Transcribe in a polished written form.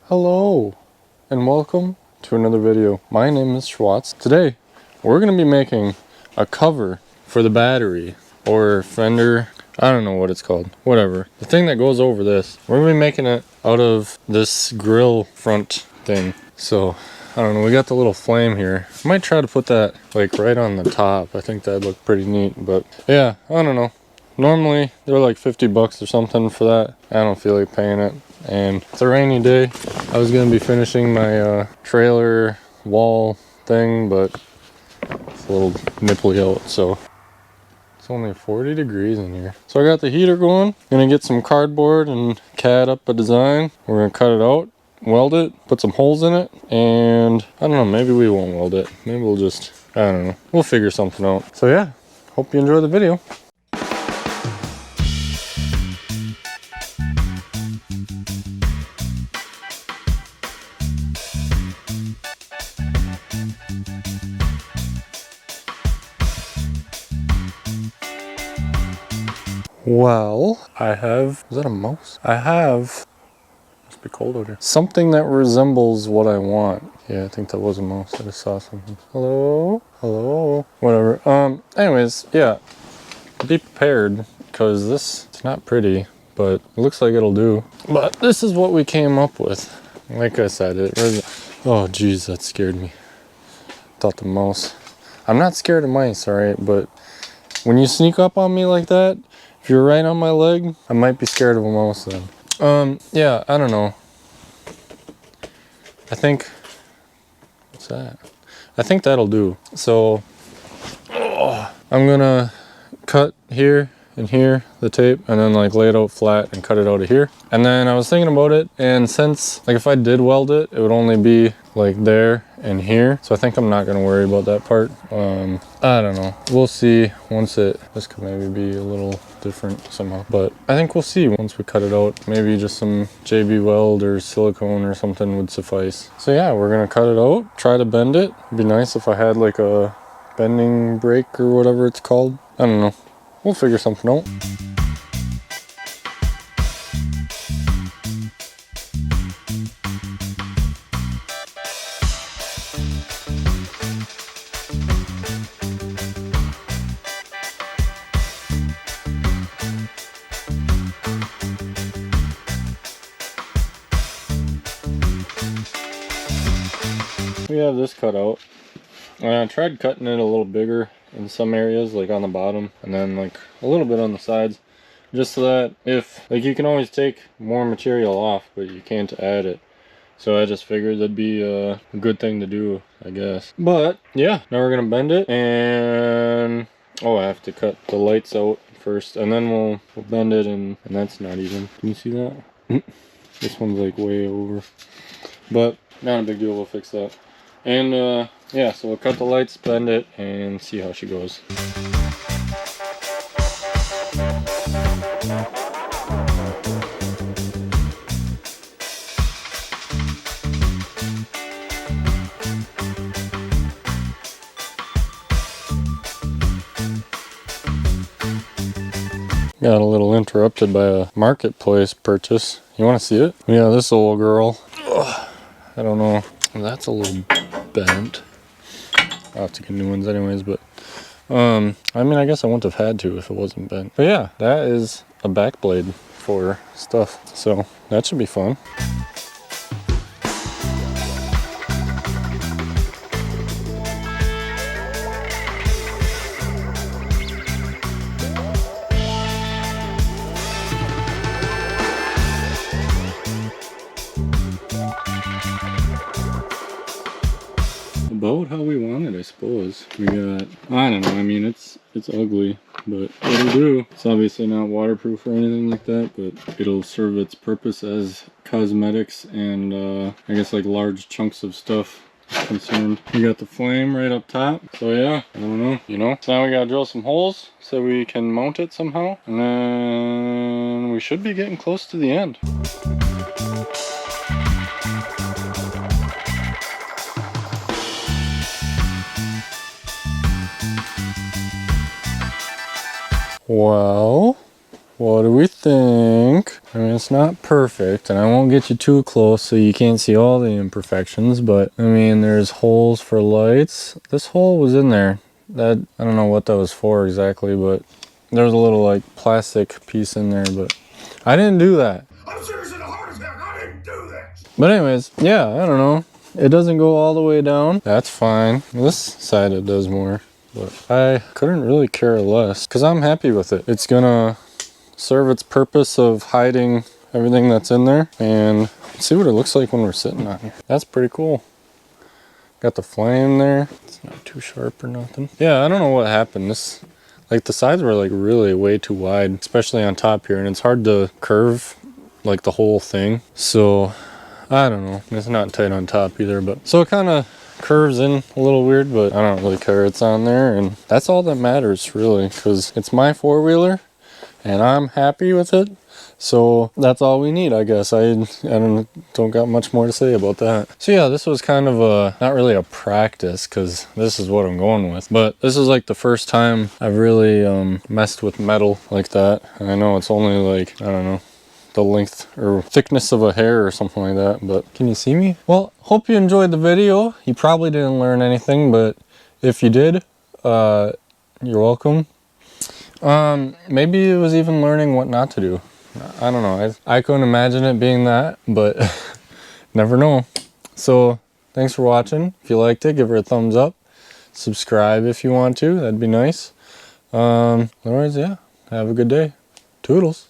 Hello and welcome to another video. My name is Schwartz. Today we're going to be making a cover for the battery or Fender, I don't know what it's called, whatever. The thing that goes over this. We're going to be making it out of this grill front thing. So I don't know, we got the little flame here. I might try to put that like right on the top. I think that'd look pretty neat, but yeah, I don't know. Normally they're like 50 bucks or something for that. I don't feel like paying it. And it's a rainy day. I was gonna be finishing my trailer wall thing, but it's a little nipply out, so it's only 40 degrees in here. So I got the heater going. Gonna get some cardboard and CAD up a design. We're gonna cut it out, weld it, put some holes in it, and I don't know, maybe we won't weld it. Maybe we'll just, I don't know, we'll figure something out. So yeah, hope you enjoy the video. Well, I have, is that a mouse? I have, must be cold out here. Something that resembles what I want. Yeah, I think that was a mouse. I just saw something. Hello? Hello? Whatever. Anyways, yeah. Be prepared, because this, it's not pretty, but it looks like it'll do. But this is what we came up with. Like I said, oh geez, that scared me. Thought the mouse. I'm not scared of mice, alright, but when you sneak up on me like that, if you're right on my leg, I might be scared of a mouse then. Yeah, I don't know. I think, what's that? I think that'll do. So, I'm gonna cut here and here, the tape, and then like lay it out flat and cut it out of here. And then I was thinking about it, and since, like if I did weld it, it would only be like there and here. So I think I'm not gonna worry about that part. I don't know. We'll see once this could maybe be a little different somehow. But I think we'll see once we cut it out. Maybe just some JB weld or silicone or something would suffice. So yeah, we're gonna cut it out, try to bend it. It'd be nice if I had like a bending brake or whatever it's called. I don't know. We'll figure something out. We have this cut out. I tried cutting it a little bigger in some areas, like on the bottom, and then like a little bit on the sides, just so that if, like, you can always take more material off, but you can't add it. So I just figured that'd be a good thing to do, I guess. But yeah, now we're gonna bend it, and oh, I have to cut the lights out first, and then we'll bend it, and that's not even. Can you see that? This one's like way over, but not a big deal. We'll fix that. And yeah, so we'll cut the lights, bend it, and see how she goes. Got a little interrupted by a marketplace purchase. You want to see it? Yeah, this old girl. Ugh, I don't know. That's a little bent. I'll have to get new ones anyways, but I mean, I guess I wouldn't have had to if it wasn't bent. But yeah, that is a back blade for stuff, so that should be fun. About how we want it, I suppose. We got, I don't know, I mean, it's ugly, but it'll do. It's obviously not waterproof or anything like that, but it'll serve its purpose as cosmetics and I guess like large chunks of stuff concerned. We got the flame right up top, so yeah, I don't know, you know. So now we gotta drill some holes so we can mount it somehow, and then we should be getting close to the end. Well, what do we think? I mean, it's not perfect, and I won't get you too close so you can't see all the imperfections, but I mean, there's holes for lights. This hole was in there. That, I don't know what that was for exactly, but there's a little like plastic piece in there, but I didn't do that. I'm serious in a heart attack. I didn't do that. But anyways, yeah, I don't know. It doesn't go all the way down. That's fine. This side it does more, but I couldn't really care less because I'm happy with it. It's gonna serve its purpose of hiding everything that's in there, and see what it looks like when we're sitting on here. That's pretty cool. Got the flame there. It's not too sharp or nothing. Yeah, I don't know what happened. This, like, the sides were like really way too wide, especially on top here, and it's hard to curve like the whole thing. So I don't know. It's not tight on top either, but so it kind of curves in a little weird, but I don't really care. It's on there, and that's all that matters really, because it's my four-wheeler and I'm happy with it. So that's all we need, I guess. I don't got much more to say about that. So yeah, this was kind of a, not really a practice, because this is what I'm going with, but this is like the first time I've really messed with metal like that. And I know it's only like, I don't know, the length or thickness of a hair or something like that, but can you see me? Well, hope you enjoyed the video. You probably didn't learn anything, but if you did, you're welcome. Maybe it was even learning what not to do. I don't know. I couldn't imagine it being that, but never know. So thanks for watching. If you liked it, give her a thumbs up. Subscribe if you want to. That'd be nice. Otherwise, yeah, have a good day. Toodles.